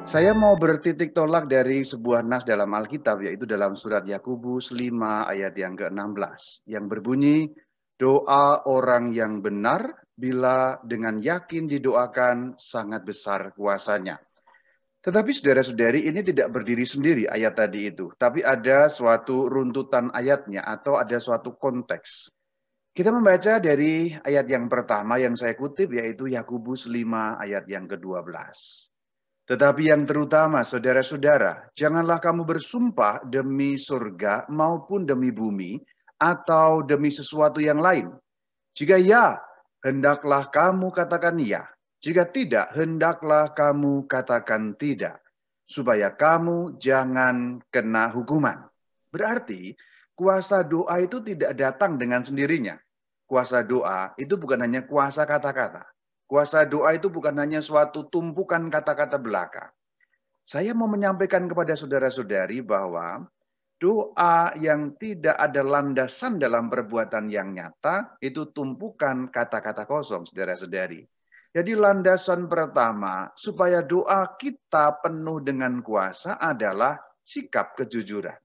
Saya mau bertitik tolak dari sebuah nas dalam Alkitab, yaitu dalam surat Yakobus 5 ayat yang ke-16, yang berbunyi, doa orang yang benar bila dengan yakin didoakan sangat besar kuasanya. Tetapi saudara-saudari, ini tidak berdiri sendiri ayat tadi itu, tapi ada suatu runtutan ayatnya atau ada suatu konteks. Kita membaca dari ayat yang pertama yang saya kutip, yaitu Yakobus 5 ayat yang ke-12. Tetapi yang terutama, saudara-saudara, janganlah kamu bersumpah demi surga maupun demi bumi atau demi sesuatu yang lain. Jika ya, hendaklah kamu katakan ya. Jika tidak, hendaklah kamu katakan tidak. Supaya kamu jangan kena hukuman. Berarti, kuasa doa itu tidak datang dengan sendirinya. Kuasa doa itu bukan hanya kuasa kata-kata. Kuasa doa itu bukan hanya suatu tumpukan kata-kata belaka. Saya mau menyampaikan kepada saudara-saudari bahwa doa yang tidak ada landasan dalam perbuatan yang nyata, itu tumpukan kata-kata kosong, saudara-saudari. Jadi landasan pertama, supaya doa kita penuh dengan kuasa adalah sikap kejujuran.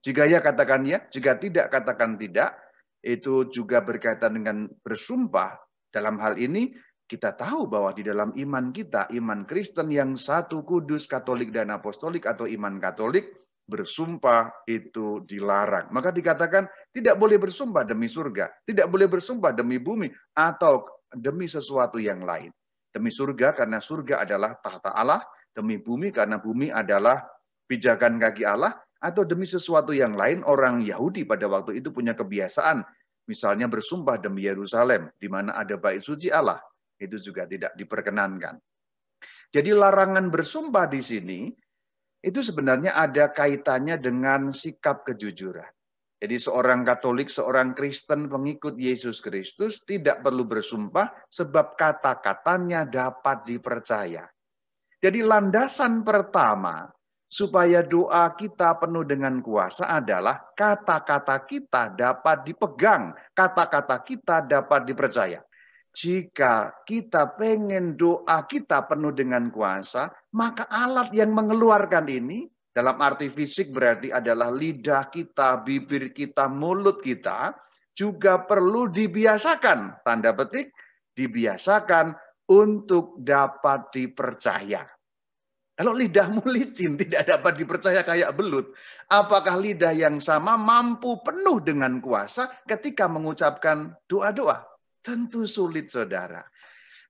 Jika ya, katakan ya. Jika tidak, katakan tidak. Itu juga berkaitan dengan bersumpah. Dalam hal ini, kita tahu bahwa di dalam iman kita, iman Kristen yang satu, kudus, katolik, dan apostolik atau iman katolik, bersumpah itu dilarang. Maka dikatakan tidak boleh bersumpah demi surga, tidak boleh bersumpah demi bumi, atau demi sesuatu yang lain. Demi surga karena surga adalah tahta Allah, demi bumi karena bumi adalah pijakan kaki Allah, atau demi sesuatu yang lain. Orang Yahudi pada waktu itu punya kebiasaan, misalnya bersumpah demi Yerusalem, di mana ada bait suci Allah. Itu juga tidak diperkenankan. Jadi larangan bersumpah di sini, itu sebenarnya ada kaitannya dengan sikap kejujuran. Jadi seorang Katolik, seorang Kristen pengikut Yesus Kristus tidak perlu bersumpah sebab kata-katanya dapat dipercaya. Jadi landasan pertama supaya doa kita penuh dengan kuasa adalah kata-kata kita dapat dipegang, kata-kata kita dapat dipercaya. Jika kita pengen doa kita penuh dengan kuasa, maka alat yang mengeluarkan ini, dalam arti fisik berarti adalah lidah kita, bibir kita, mulut kita, juga perlu dibiasakan, tanda petik, dibiasakan untuk dapat dipercaya. Kalau lidahmu licin, tidak dapat dipercaya kayak belut, apakah lidah yang sama mampu penuh dengan kuasa ketika mengucapkan doa-doa? Tentu sulit, saudara.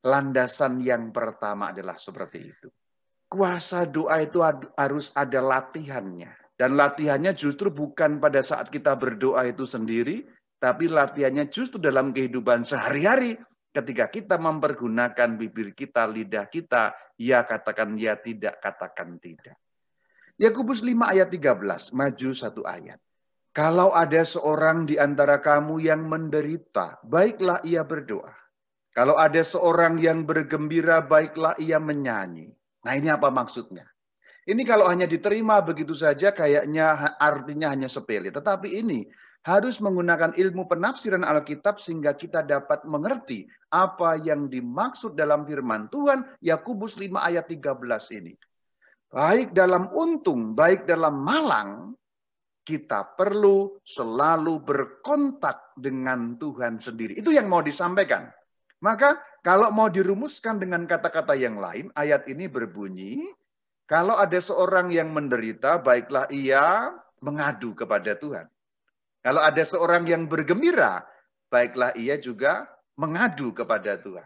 Landasan yang pertama adalah seperti itu. Kuasa doa itu harus ada latihannya. Dan latihannya justru bukan pada saat kita berdoa itu sendiri, tapi latihannya justru dalam kehidupan sehari-hari. Ketika kita mempergunakan bibir kita, lidah kita, ya katakan ya, tidak katakan tidak. Yakobus 5 ayat 13, maju satu ayat. Kalau ada seorang di antara kamu yang menderita, baiklah ia berdoa. Kalau ada seorang yang bergembira, baiklah ia menyanyi. Nah, ini apa maksudnya? Ini kalau hanya diterima begitu saja, kayaknya artinya hanya sepele. Tetapi ini harus menggunakan ilmu penafsiran Alkitab sehingga kita dapat mengerti apa yang dimaksud dalam firman Tuhan, Yakobus 5 ayat 13 ini. Baik dalam untung, baik dalam malang, kita perlu selalu berkontak dengan Tuhan sendiri. Itu yang mau disampaikan. Maka kalau mau dirumuskan dengan kata-kata yang lain, ayat ini berbunyi, kalau ada seorang yang menderita, baiklah ia mengadu kepada Tuhan. Kalau ada seorang yang bergembira, baiklah ia juga mengadu kepada Tuhan.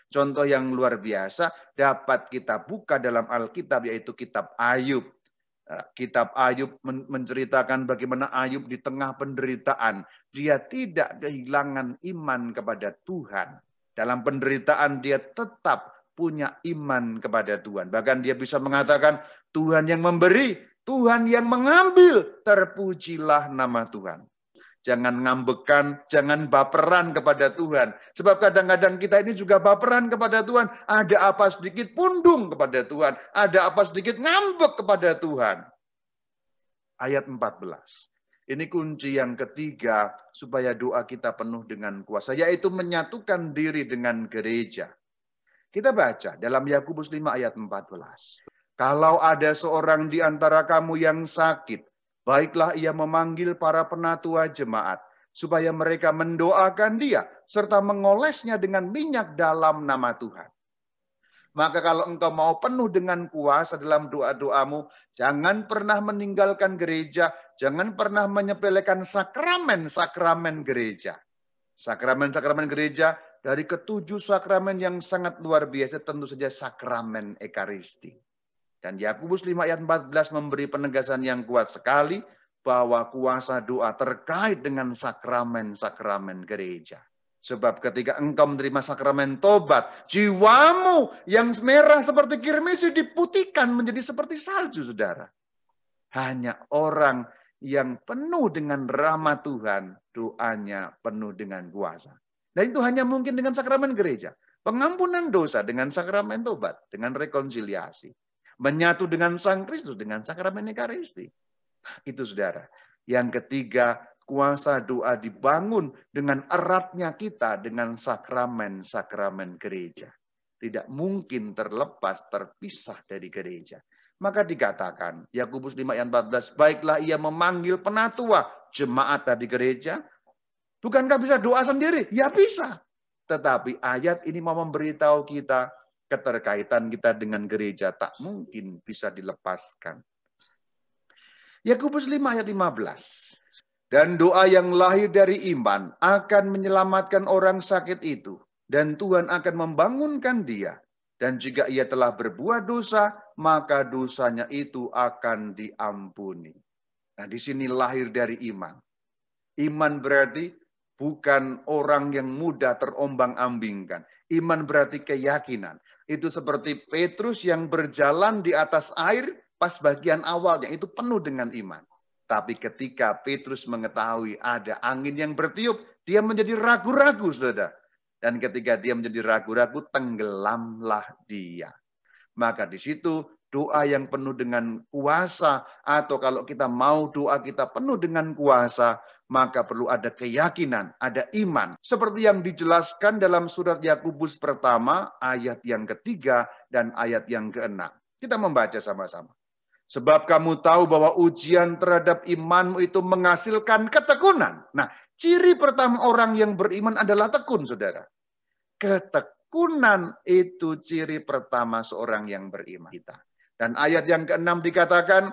Contoh yang luar biasa dapat kita buka dalam Alkitab, yaitu kitab Ayub. Kitab Ayub menceritakan bagaimana Ayub di tengah penderitaan, dia tidak kehilangan iman kepada Tuhan. Dalam penderitaan dia tetap punya iman kepada Tuhan. Bahkan dia bisa mengatakan, Tuhan yang memberi, Tuhan yang mengambil, terpujilah nama Tuhan. Jangan ngambekan, jangan baperan kepada Tuhan. Sebab kadang-kadang kita ini juga baperan kepada Tuhan. Ada apa sedikit pundung kepada Tuhan. Ada apa sedikit ngambek kepada Tuhan. Ayat 14. Ini kunci yang ketiga supaya doa kita penuh dengan kuasa. Yaitu menyatukan diri dengan gereja. Kita baca dalam Yakobus 5 ayat 14. Kalau ada seorang di antara kamu yang sakit, baiklah ia memanggil para penatua jemaat, supaya mereka mendoakan dia, serta mengolesnya dengan minyak dalam nama Tuhan. Maka kalau engkau mau penuh dengan kuasa dalam doa-doamu, jangan pernah meninggalkan gereja, jangan pernah menyepelekan sakramen-sakramen gereja. Sakramen-sakramen gereja, dari ketujuh sakramen yang sangat luar biasa, tentu saja sakramen Ekaristi. Dan Yakobus 5 ayat 14 memberi penegasan yang kuat sekali, bahwa kuasa doa terkait dengan sakramen-sakramen gereja. Sebab ketika engkau menerima sakramen tobat, jiwamu yang merah seperti kirmisi diputihkan menjadi seperti salju, saudara. Hanya orang yang penuh dengan rahmat Tuhan, doanya penuh dengan kuasa. Dan itu hanya mungkin dengan sakramen gereja. Pengampunan dosa dengan sakramen tobat, dengan rekonsiliasi. Menyatu dengan Sang Kristus dengan sakramen Ekaristi. Itu saudara. Yang ketiga, kuasa doa dibangun dengan eratnya kita dengan sakramen-sakramen gereja. Tidak mungkin terlepas, terpisah dari gereja. Maka dikatakan, Yakobus 5 ayat 14, baiklah ia memanggil penatua jemaat tadi gereja. Bukankah bisa doa sendiri? Ya bisa. Tetapi ayat ini mau memberitahu kita, keterkaitan kita dengan gereja tak mungkin bisa dilepaskan. Yakobus 5 ayat 15. Dan doa yang lahir dari iman akan menyelamatkan orang sakit itu. Dan Tuhan akan membangunkan dia. Dan jika ia telah berbuat dosa, maka dosanya itu akan diampuni. Nah, di sini lahir dari iman. Iman berarti bukan orang yang mudah terombang-ambingkan. Iman berarti keyakinan. Itu seperti Petrus yang berjalan di atas air, pas bagian awalnya itu penuh dengan iman. Tapi ketika Petrus mengetahui ada angin yang bertiup, dia menjadi ragu-ragu, saudara. Dan ketika dia menjadi ragu-ragu, tenggelamlah dia. Maka di situ doa yang penuh dengan kuasa, atau kalau kita mau doa kita penuh dengan kuasa, maka perlu ada keyakinan, ada iman. Seperti yang dijelaskan dalam surat Yakobus pertama, ayat yang ketiga dan ayat yang keenam. Kita membaca sama-sama. Sebab kamu tahu bahwa ujian terhadap imanmu itu menghasilkan ketekunan. Nah, ciri pertama orang yang beriman adalah tekun, saudara. Ketekunan itu ciri pertama seorang yang beriman kita. Dan ayat yang keenam dikatakan,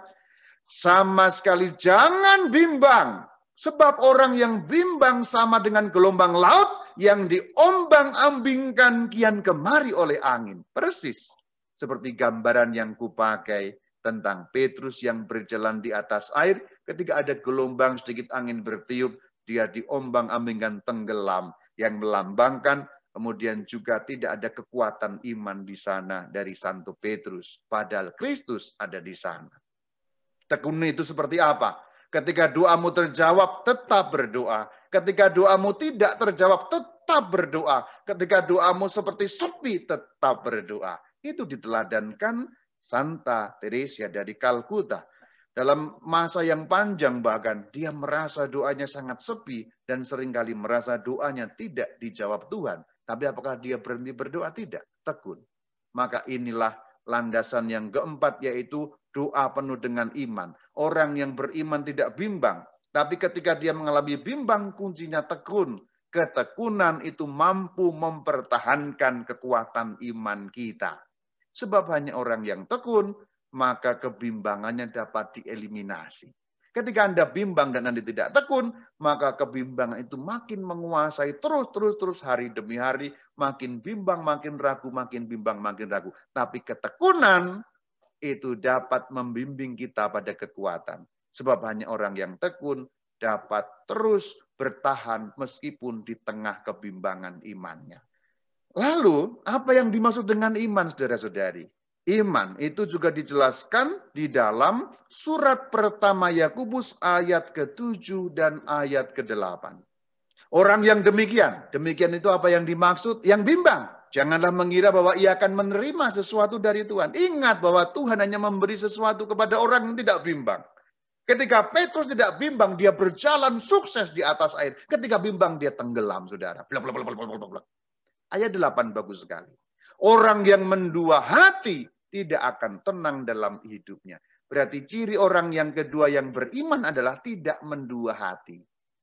sama sekali jangan bimbang. Sebab orang yang bimbang sama dengan gelombang laut yang diombang-ambingkan kian kemari oleh angin. Persis seperti gambaran yang kupakai tentang Petrus yang berjalan di atas air, ketika ada gelombang sedikit angin bertiup, dia diombang-ambingkan tenggelam, yang melambangkan kemudian juga tidak ada kekuatan iman di sana dari Santo Petrus, padahal Kristus ada di sana. Tekun itu seperti apa? Ketika doamu terjawab, tetap berdoa. Ketika doamu tidak terjawab, tetap berdoa. Ketika doamu seperti sepi, tetap berdoa. Itu diteladankan Santa Teresia dari Kalkuta. Dalam masa yang panjang bahkan dia merasa doanya sangat sepi dan seringkali merasa doanya tidak dijawab Tuhan. Tapi apakah dia berhenti berdoa? Tidak, tekun. Maka inilah landasan yang keempat, yaitu doa penuh dengan iman. Orang yang beriman tidak bimbang. Tapi ketika dia mengalami bimbang, kuncinya tekun. Ketekunan itu mampu mempertahankan kekuatan iman kita. Sebab hanya orang yang tekun, maka kebimbangannya dapat dieliminasi. Ketika Anda bimbang dan Anda tidak tekun, maka kebimbangan itu makin menguasai terus hari demi hari, makin bimbang, makin ragu, makin bimbang, makin ragu. Tapi ketekunan itu dapat membimbing kita pada kekuatan. Sebab hanya orang yang tekun dapat terus bertahan meskipun di tengah kebimbangan imannya. Lalu, apa yang dimaksud dengan iman, saudara-saudari? Iman itu juga dijelaskan di dalam surat pertama Yakobus ayat ke-7 dan ayat ke-8. Orang yang demikian itu apa yang dimaksud? Yang bimbang. Janganlah mengira bahwa ia akan menerima sesuatu dari Tuhan. Ingat bahwa Tuhan hanya memberi sesuatu kepada orang yang tidak bimbang. Ketika Petrus tidak bimbang, dia berjalan sukses di atas air. Ketika bimbang, dia tenggelam, saudara. Ayat 8 bagus sekali. Orang yang mendua hati tidak akan tenang dalam hidupnya. Berarti ciri orang yang kedua yang beriman adalah tidak mendua hati.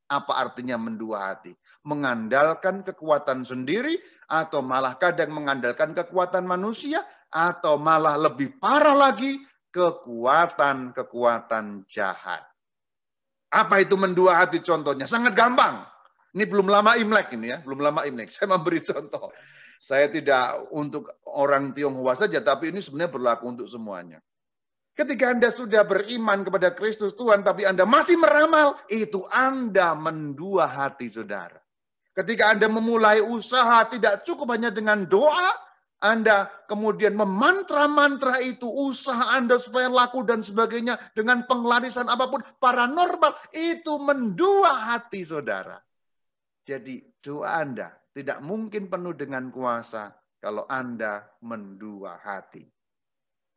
Apa artinya mendua hati? Mengandalkan kekuatan sendiri, atau malah kadang mengandalkan kekuatan manusia, atau malah lebih parah lagi, kekuatan-kekuatan jahat. Apa itu mendua hati contohnya? Sangat gampang. Ini belum lama Imlek ini ya, belum lama Imlek. Saya memberi contoh. Saya tidak untuk orang Tionghoa saja, tapi ini sebenarnya berlaku untuk semuanya. Ketika Anda sudah beriman kepada Kristus Tuhan, tapi Anda masih meramal, itu Anda mendua hati saudara. Ketika Anda memulai usaha, tidak cukup hanya dengan doa, Anda kemudian memantra-mantra itu, usaha Anda supaya laku dan sebagainya, dengan penglarisan apapun, paranormal, itu mendua hati saudara. Jadi doa Anda tidak mungkin penuh dengan kuasa kalau Anda mendua hati.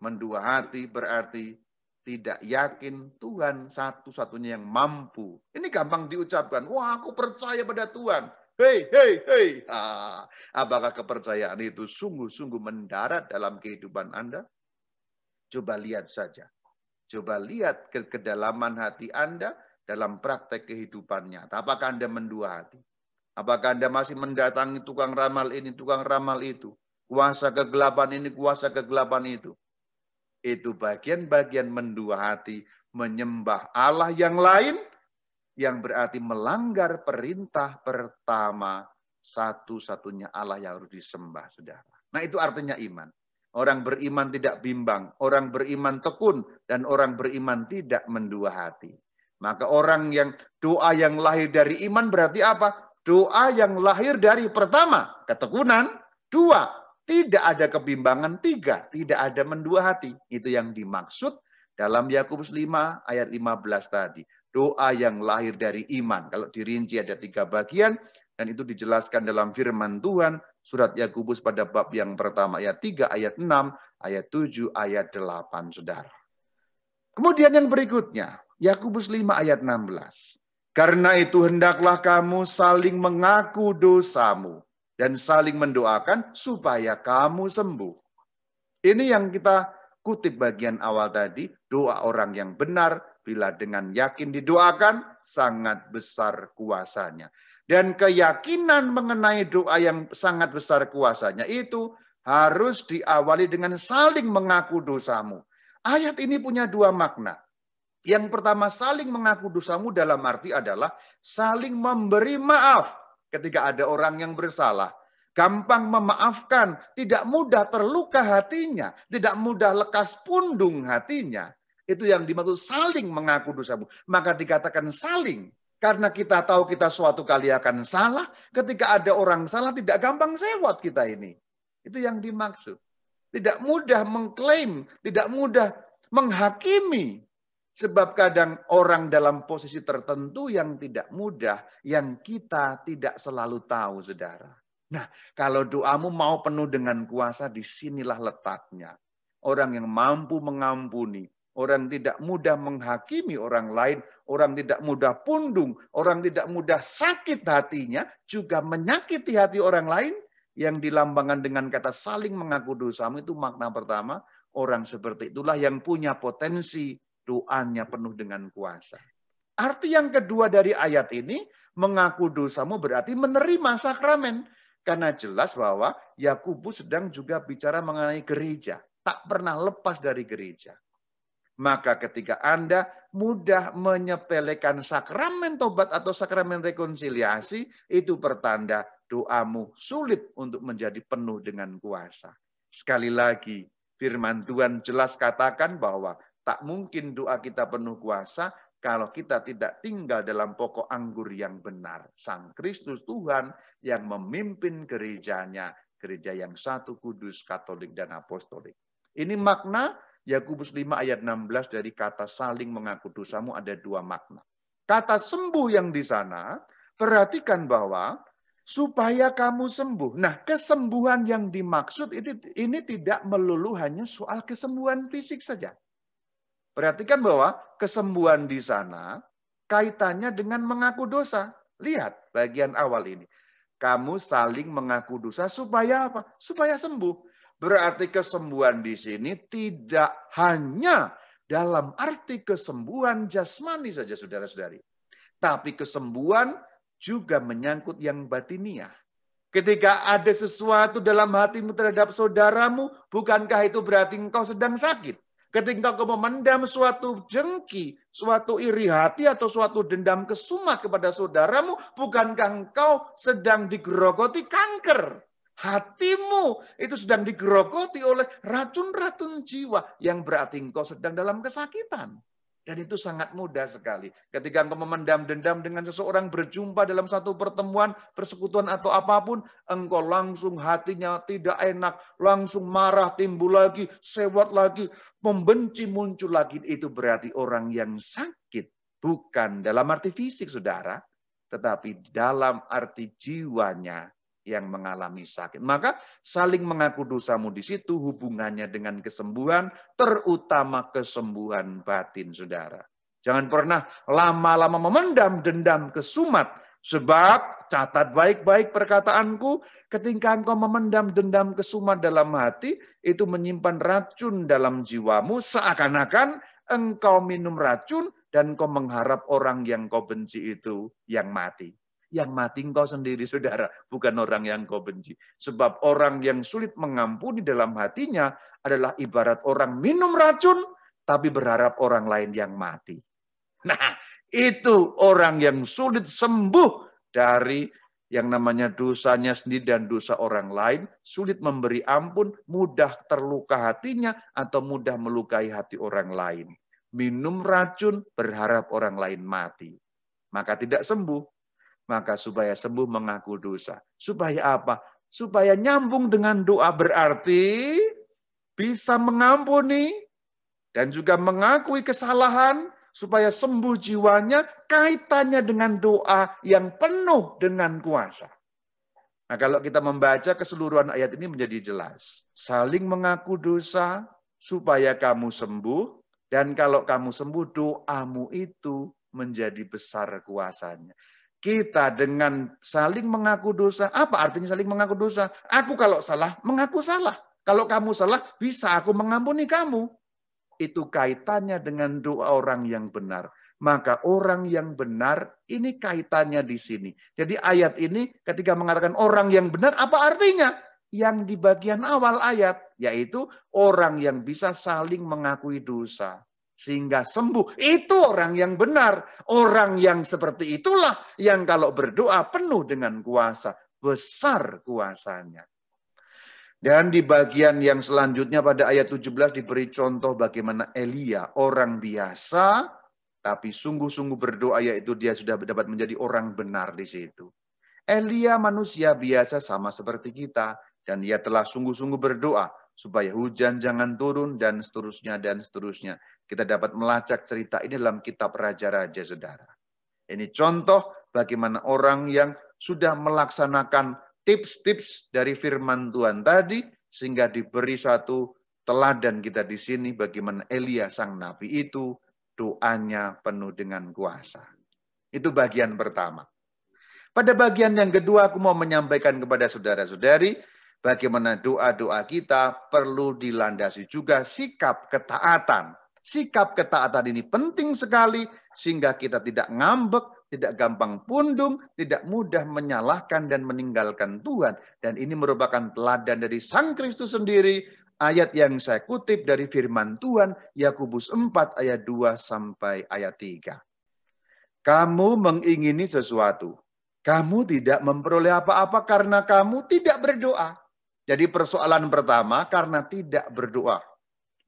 Mendua hati berarti tidak yakin Tuhan satu-satunya yang mampu. Ini gampang diucapkan. Wah, aku percaya pada Tuhan. Hei, hei, hei. Apakah kepercayaan itu sungguh-sungguh mendarat dalam kehidupan Anda? Coba lihat saja. Coba lihat ke kedalaman hati Anda dalam praktek kehidupannya. Apakah Anda mendua hati? Apakah Anda masih mendatangi tukang ramal ini, tukang ramal itu? Kuasa kegelapan ini, kuasa kegelapan itu. Itu bagian-bagian mendua hati, menyembah Allah yang lain, yang berarti melanggar perintah pertama, satu-satunya Allah yang harus disembah, saudara. Nah, itu artinya iman. Orang beriman tidak bimbang, orang beriman tekun, dan orang beriman tidak mendua hati. Maka orang yang doa yang lahir dari iman berarti apa? Doa yang lahir dari pertama, ketekunan, dua, tidak ada kebimbangan, tiga, tidak ada mendua hati. Itu yang dimaksud dalam Yakobus 5 ayat 15 tadi. Doa yang lahir dari iman. Kalau dirinci ada 3 bagian, dan itu dijelaskan dalam firman Tuhan, surat Yakobus pada bab yang pertama, ayat 3, ayat 6, ayat 7, ayat 8, saudara. Kemudian yang berikutnya, Yakobus 5 ayat 16. Karena itu hendaklah kamu saling mengaku dosamu, dan saling mendoakan supaya kamu sembuh. Ini yang kita kutip bagian awal tadi, doa orang yang benar, bila dengan yakin didoakan, sangat besar kuasanya. Dan keyakinan mengenai doa yang sangat besar kuasanya itu harus diawali dengan saling mengaku dosamu. Ayat ini punya 2 makna. Yang pertama, saling mengaku dosamu dalam arti adalah saling memberi maaf. Ketika ada orang yang bersalah, gampang memaafkan, tidak mudah terluka hatinya, tidak mudah lekas pundung hatinya. Itu yang dimaksud saling mengaku dosamu. Maka dikatakan saling, karena kita tahu kita suatu kali akan salah. Ketika ada orang salah, tidak gampang sewot kita ini. Itu yang dimaksud. Tidak mudah mengklaim, tidak mudah menghakimi. Sebab kadang orang dalam posisi tertentu yang tidak mudah, yang kita tidak selalu tahu, saudara. Nah, kalau doamu mau penuh dengan kuasa, disinilah letaknya. Orang yang mampu mengampuni, orang tidak mudah menghakimi orang lain, orang tidak mudah pundung, orang tidak mudah sakit hatinya, juga menyakiti hati orang lain, yang dilambangkan dengan kata saling mengaku dosamu, itu makna pertama. Orang seperti itulah yang punya potensi doanya penuh dengan kuasa. Arti yang kedua dari ayat ini, mengaku dosamu berarti menerima sakramen. Karena jelas bahwa Yakobus sedang juga bicara mengenai gereja. Tak pernah lepas dari gereja. Maka ketika Anda mudah menyepelekan sakramen tobat atau sakramen rekonsiliasi, itu pertanda doamu sulit untuk menjadi penuh dengan kuasa. Sekali lagi, firman Tuhan jelas katakan bahwa tak mungkin doa kita penuh kuasa kalau kita tidak tinggal dalam pokok anggur yang benar. Sang Kristus Tuhan yang memimpin gerejanya, gereja yang satu, kudus, katolik, dan apostolik. Ini makna Yakobus 5 ayat 16 dari kata saling mengaku dosamu ada 2 makna. Kata sembuh yang di sana, perhatikan bahwa supaya kamu sembuh. Nah, kesembuhan yang dimaksud ini tidak melulu hanya soal kesembuhan fisik saja. Perhatikan bahwa kesembuhan di sana kaitannya dengan mengaku dosa. Lihat bagian awal ini. Kamu saling mengaku dosa supaya apa? Supaya sembuh. Berarti kesembuhan di sini tidak hanya dalam arti kesembuhan jasmani saja, saudara-saudari. Tapi kesembuhan juga menyangkut yang batiniah. Ketika ada sesuatu dalam hatimu terhadap saudaramu, bukankah itu berarti engkau sedang sakit? Ketika engkau memendam suatu jengki, suatu iri hati atau suatu dendam kesumat kepada saudaramu, bukankah engkau sedang digerogoti kanker? Hatimu itu sedang digerogoti oleh racun-racun jiwa yang berarti engkau sedang dalam kesakitan. Dan itu sangat mudah sekali. Ketika engkau memendam dendam dengan seseorang, berjumpa dalam satu pertemuan, persekutuan atau apapun, engkau langsung hatinya tidak enak, langsung marah timbul lagi, sewot lagi, membenci muncul lagi. Itu berarti orang yang sakit. Bukan dalam arti fisik, saudara, tetapi dalam arti jiwanya yang mengalami sakit. Maka saling mengaku dosamu di situ hubungannya dengan kesembuhan, terutama kesembuhan batin, saudara. Jangan pernah lama-lama memendam dendam kesumat, sebab catat baik-baik perkataanku, ketika engkau memendam dendam kesumat dalam hati, itu menyimpan racun dalam jiwamu, seakan-akan engkau minum racun dan engkau mengharap orang yang kau benci itu yang mati. Yang mati engkau sendiri, saudara, bukan orang yang kau benci. Sebab orang yang sulit mengampuni dalam hatinya adalah ibarat orang minum racun, tapi berharap orang lain yang mati. Nah, itu orang yang sulit sembuh dari yang namanya dosanya sendiri dan dosa orang lain, sulit memberi ampun, mudah terluka hatinya, atau mudah melukai hati orang lain. Minum racun, berharap orang lain mati. Maka tidak sembuh. Maka supaya sembuh mengaku dosa. Supaya apa? Supaya nyambung dengan doa, berarti bisa mengampuni dan juga mengakui kesalahan supaya sembuh jiwanya, kaitannya dengan doa yang penuh dengan kuasa. Nah, kalau kita membaca keseluruhan ayat ini menjadi jelas. Saling mengaku dosa supaya kamu sembuh, dan kalau kamu sembuh, doamu itu menjadi besar kuasanya. Kita dengan saling mengaku dosa. Apa artinya saling mengaku dosa? Aku kalau salah, mengaku salah. Kalau kamu salah, bisa aku mengampuni kamu. Itu kaitannya dengan doa orang yang benar. Maka orang yang benar, ini kaitannya di sini. Jadi ayat ini ketika mengatakan orang yang benar, apa artinya? Yang di bagian awal ayat, yaitu orang yang bisa saling mengakui dosa. Sehingga sembuh. Itu orang yang benar. Orang yang seperti itulah yang kalau berdoa penuh dengan kuasa. Besar kuasanya. Dan di bagian yang selanjutnya pada ayat 17 diberi contoh bagaimana Elia. Orang biasa, tapi sungguh-sungguh berdoa, yaitu dia sudah dapat menjadi orang benar di situ. Elia manusia biasa sama seperti kita. Dan ia telah sungguh-sungguh berdoa supaya hujan jangan turun, dan seterusnya, dan seterusnya. Kita dapat melacak cerita ini dalam kitab Raja-Raja, saudara. Ini contoh bagaimana orang yang sudah melaksanakan tips-tips dari firman Tuhan tadi, sehingga diberi satu teladan kita di sini, bagaimana Elia sang nabi itu, doanya penuh dengan kuasa. Itu bagian pertama. Pada bagian yang kedua, aku mau menyampaikan kepada saudara-saudari, bagaimana doa-doa kita perlu dilandasi juga sikap ketaatan. Sikap ketaatan ini penting sekali sehingga kita tidak ngambek, tidak gampang pundung, tidak mudah menyalahkan dan meninggalkan Tuhan. Dan ini merupakan teladan dari Sang Kristus sendiri. Ayat yang saya kutip dari firman Tuhan, Yakobus 4 ayat 2 sampai ayat 3. Kamu mengingini sesuatu. Kamu tidak memperoleh apa-apa karena kamu tidak berdoa. Jadi persoalan pertama karena tidak berdoa.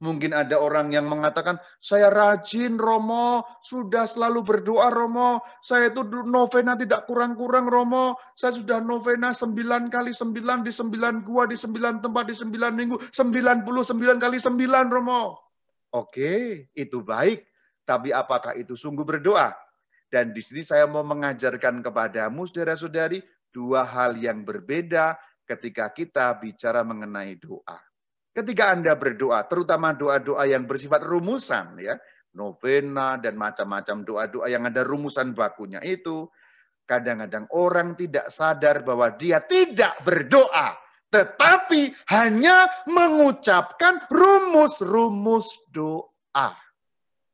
Mungkin ada orang yang mengatakan, saya rajin Romo, sudah selalu berdoa Romo, saya itu novena tidak kurang-kurang Romo, saya sudah novena 9 kali 9 di 9 gua, di 9 tempat, di 9 minggu, 99 kali 9 Romo. Oke, itu baik, tapi apakah itu sungguh berdoa? Dan di sini saya mau mengajarkan kepadamu, saudara-saudari, dua hal yang berbeda ketika kita bicara mengenai doa. Ketika Anda berdoa, terutama doa-doa yang bersifat rumusan, ya, novena dan macam-macam doa-doa yang ada rumusan bakunya itu, kadang-kadang orang tidak sadar bahwa dia tidak berdoa, tetapi hanya mengucapkan rumus-rumus doa.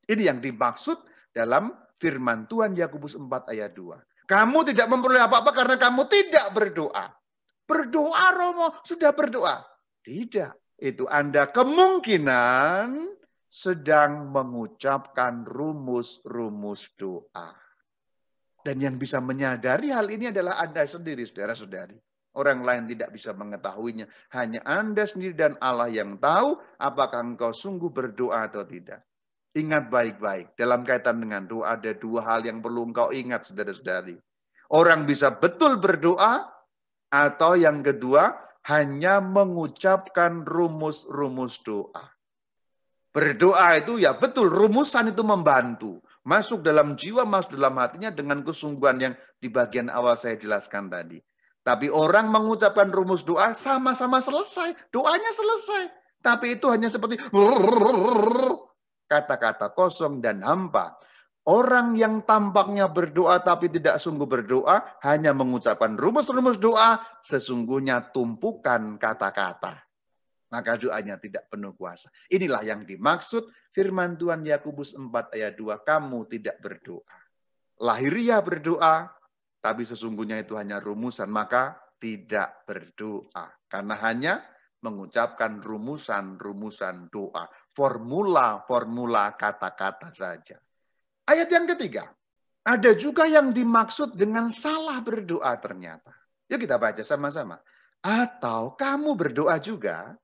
Ini yang dimaksud dalam firman Tuhan Yakobus 4 ayat 2. Kamu tidak memperoleh apa-apa karena kamu tidak berdoa. Berdoa, Romo, sudah berdoa. Tidak. Itu Anda kemungkinan sedang mengucapkan rumus-rumus doa. Dan yang bisa menyadari hal ini adalah Anda sendiri, saudara-saudari. Orang lain tidak bisa mengetahuinya. Hanya Anda sendiri dan Allah yang tahu apakah engkau sungguh berdoa atau tidak. Ingat baik-baik, dalam kaitan dengan doa ada dua hal yang perlu engkau ingat, saudara-saudari. Orang bisa betul berdoa, atau yang kedua, hanya mengucapkan rumus-rumus doa. Berdoa itu ya betul, rumusan itu membantu. Masuk dalam jiwa, masuk dalam hatinya dengan kesungguhan yang di bagian awal saya jelaskan tadi. Tapi orang mengucapkan rumus doa sama-sama selesai. Doanya selesai. Tapi itu hanya seperti kata-kata kosong dan hampa. Orang yang tampaknya berdoa tapi tidak sungguh berdoa, hanya mengucapkan rumus-rumus doa, sesungguhnya tumpukan kata-kata. Maka doanya tidak penuh kuasa. Inilah yang dimaksud firman Tuhan Yakobus 4 ayat 2, kamu tidak berdoa. Lahiriah berdoa, tapi sesungguhnya itu hanya rumusan, maka tidak berdoa. Karena hanya mengucapkan rumusan-rumusan doa. Formula-formula kata-kata saja. Ayat yang ketiga, ada juga yang dimaksud dengan salah berdoa ternyata. Yuk kita baca sama-sama. Atau kamu berdoa juga,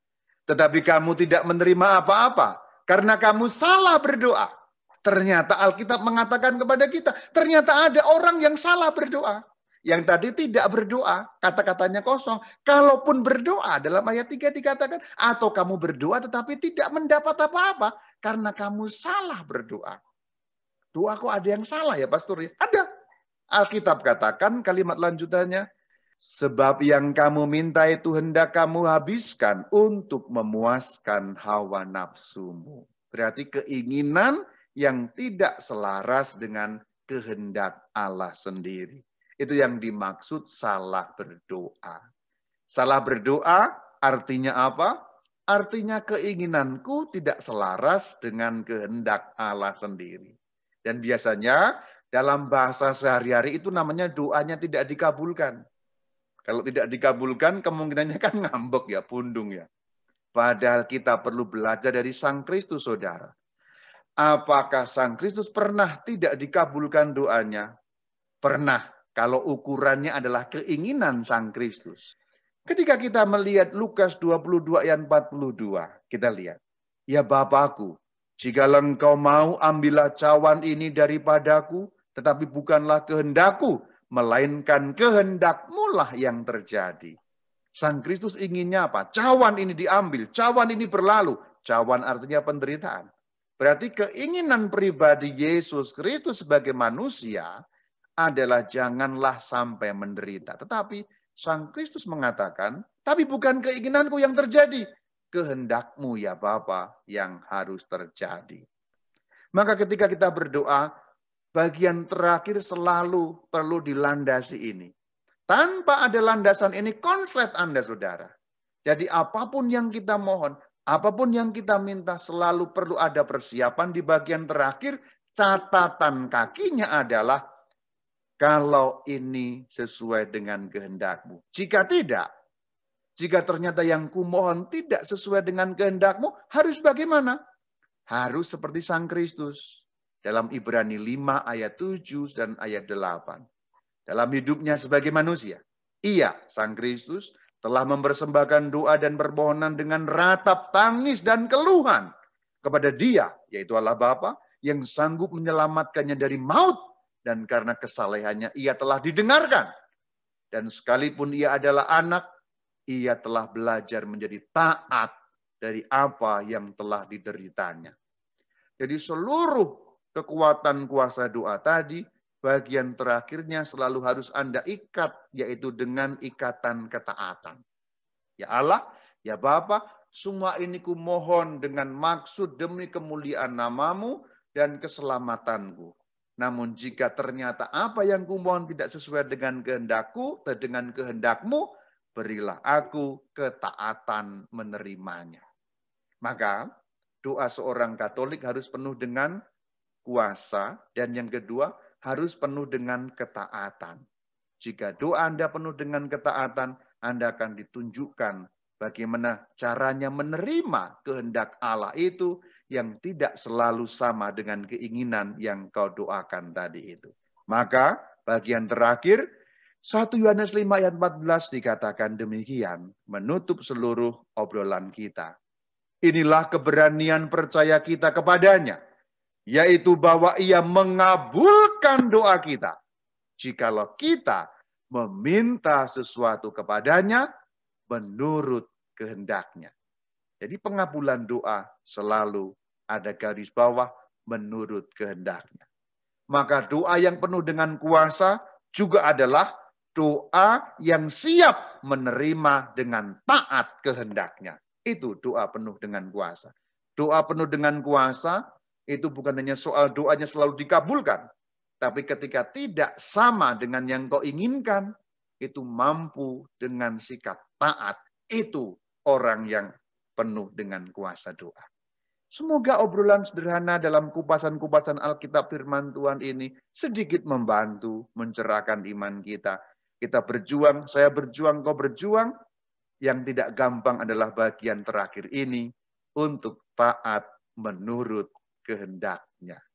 tetapi kamu tidak menerima apa-apa karena kamu salah berdoa. Ternyata Alkitab mengatakan kepada kita, ternyata ada orang yang salah berdoa. Yang tadi tidak berdoa, kata-katanya kosong. Kalaupun berdoa, dalam ayat 3 dikatakan, atau kamu berdoa tetapi tidak mendapat apa-apa karena kamu salah berdoa. Doa kok ada yang salah ya pastor? Ada. Alkitab katakan kalimat lanjutannya, sebab yang kamu minta itu hendak kamu habiskan untuk memuaskan hawa nafsumu. Berarti keinginan yang tidak selaras dengan kehendak Allah sendiri. Itu yang dimaksud salah berdoa. Salah berdoa artinya apa? Artinya keinginanku tidak selaras dengan kehendak Allah sendiri. Dan biasanya dalam bahasa sehari-hari itu namanya doanya tidak dikabulkan. Kalau tidak dikabulkan, kemungkinannya kan ngambek ya, pundung ya. Padahal kita perlu belajar dari Sang Kristus, saudara. Apakah Sang Kristus pernah tidak dikabulkan doanya? Pernah, kalau ukurannya adalah keinginan Sang Kristus. Ketika kita melihat Lukas 22 ayat 42, kita lihat. Ya Bapakku, jikalau engkau mau, ambillah cawan ini daripadaku, tetapi bukanlah kehendakku, melainkan kehendak-Mu lah yang terjadi. Sang Kristus inginnya apa? Cawan ini diambil, cawan ini berlalu. Cawan artinya penderitaan. Berarti keinginan pribadi Yesus Kristus sebagai manusia adalah janganlah sampai menderita. Tetapi Sang Kristus mengatakan, tapi bukan keinginanku yang terjadi, kehendak-Mu ya Bapa yang harus terjadi. Maka ketika kita berdoa, bagian terakhir selalu perlu dilandasi ini. Tanpa ada landasan ini, konslet Anda, saudara. Jadi apapun yang kita mohon, apapun yang kita minta, selalu perlu ada persiapan di bagian terakhir. Catatan kakinya adalah, kalau ini sesuai dengan kehendak-Mu. Jika tidak, jika ternyata yang kumohon tidak sesuai dengan kehendak-Mu, harus bagaimana? Harus seperti Sang Kristus. Dalam Ibrani 5 ayat 7 dan ayat 8. Dalam hidupnya sebagai manusia, Ia, Sang Kristus, telah mempersembahkan doa dan permohonan dengan ratap tangis dan keluhan kepada Dia, yaitu Allah Bapa, yang sanggup menyelamatkannya dari maut. Dan karena kesalehannya Ia telah didengarkan. Dan sekalipun Ia adalah anak, Ia telah belajar menjadi taat dari apa yang telah dideritanya. Jadi seluruh kekuatan kuasa doa tadi, bagian terakhirnya selalu harus Anda ikat, yaitu dengan ikatan ketaatan. Ya Allah, ya Bapa, semua ini kumohon dengan maksud demi kemuliaan nama-Mu dan keselamatanku. Namun jika ternyata apa yang kumohon tidak sesuai dengan kehendak-Ku, dengan kehendak-Mu, berilah aku ketaatan menerimanya. Maka doa seorang Katolik harus penuh dengan kuasa, dan yang kedua harus penuh dengan ketaatan. Jika doa Anda penuh dengan ketaatan, Anda akan ditunjukkan bagaimana caranya menerima kehendak Allah itu yang tidak selalu sama dengan keinginan yang kau doakan tadi itu. Maka bagian terakhir, 1 Yohanes 5 ayat 14 dikatakan demikian, menutup seluruh obrolan kita. Inilah keberanian percaya kita kepadanya, yaitu bahwa ia mengabulkan doa kita jikalau kita meminta sesuatu kepadanya menurut kehendaknya. Jadi pengabulan doa selalu ada garis bawah menurut kehendaknya. Maka doa yang penuh dengan kuasa juga adalah doa yang siap menerima dengan taat kehendaknya. Itu doa penuh dengan kuasa. Doa penuh dengan kuasa itu bukan hanya soal doanya selalu dikabulkan, tapi ketika tidak sama dengan yang kau inginkan, itu mampu dengan sikap taat. Itu orang yang penuh dengan kuasa doa. Semoga obrolan sederhana dalam kupasan-kupasan Alkitab firman Tuhan ini sedikit membantu mencerahkan iman kita. Kita berjuang, saya berjuang, kau berjuang. Yang tidak gampang adalah bagian terakhir ini untuk taat menurut kehendaknya.